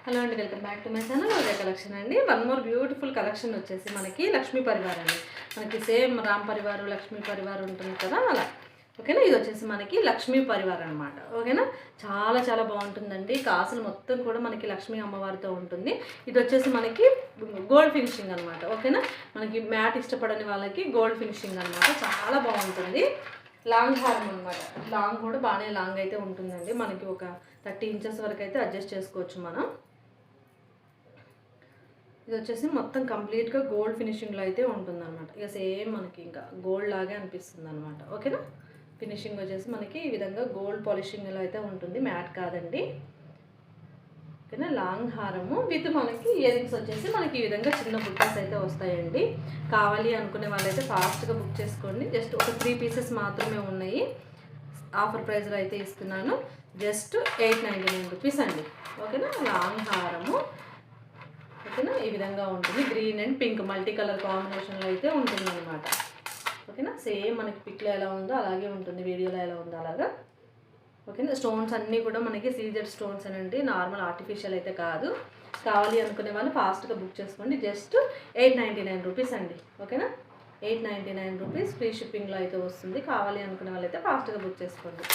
Hello అండి, welcome back to my channel Roja collection అండి. One more beautiful collection వచ్చేసి మనకి లక్ష్మీ పరివార్ అండి. మనకి సేమ్ రామ్ పరివార్ లక్ష్మీ పరివార్ ఉంటుంది కదా, అలా ఓకేనా. ఇది వచ్చేసి మనకి లక్ష్మీ పరివార్ అనమాట. ఓకేనా, చాలా చాలా బాగుంటుందండి. కాసులు మొత్తం కూడా మనకి లక్ష్మీ అమ్మవారితో ఉంటుంది. ఇది వచ్చేసి మనకి గోల్డ్ ఫినిషింగ్ అనమాట. ఓకేనా, మనకి మ్యాట్ ఇష్టపడని వాళ్ళకి గోల్డ్ ఫినిషింగ్ అనమాట. చాలా బాగుంటుంది. లాంగ్ హారం అనమాట. లాంగ్ కూడా బాగానే లాంగ్ అయితే ఉంటుందండి. మనకి ఒక 30 ఇంచెస్ వరకు అయితే అడ్జస్ట్ చేసుకోవచ్చు మనం. ఇది వచ్చేసి మొత్తం కంప్లీట్గా గోల్డ్ ఫినిషింగ్లో అయితే ఉంటుందన్నమాట. ఇక సేమ్ మనకి ఇంకా గోల్డ్ లాగే అనిపిస్తుంది అనమాట. ఓకేనా, ఫినిషింగ్ వచ్చేసి మనకి ఈ విధంగా గోల్డ్ పాలిషింగ్లో అయితే ఉంటుంది, మ్యాట్ కాదండి. ఓకేనా, లాంగ్ హారము విత్ మనకి ఇయర్ రింగ్స్ వచ్చేసి మనకి ఈ విధంగా చిన్న బుట్టస్ అయితే వస్తాయండి. కావాలి అనుకునే వాళ్ళైతే ఫాస్ట్గా బుక్ చేసుకోండి. జస్ట్ ఒక 3 పీసెస్ మాత్రమే ఉన్నాయి. ఆఫర్ ప్రైస్లో అయితే ఇస్తున్నాను. జస్ట్ 899 రూపీస్ అండి. ఓకేనా, లాంగ్ హారము ఓకేనా, ఈ విధంగా ఉంటుంది. Green and pink multi colour కాంబినేషన్లో అయితే ఉంటుంది అనమాట. ఓకేనా, సేమ్ మనకి పిక్లో ఎలా ఉందో అలాగే ఉంటుంది, వీడియోలో ఎలా ఉందో అలాగా. ఓకేనా, స్టోన్స్ అన్నీ కూడా మనకి సీజెడ్ స్టోన్స్ అనండి, నార్మల్ ఆర్టిఫిషియల్ అయితే కాదు. కావాలి అనుకునే వాళ్ళు ఫాస్ట్గా బుక్ చేసుకోండి. జస్ట్ 899 రూపీస్ అండి. ఓకేనా, 899 రూపీస్ ఫ్రీ షిప్పింగ్లో అయితే వస్తుంది. కావాలి అనుకునే వాళ్ళైతే ఫాస్ట్గా బుక్ చేసుకోండి.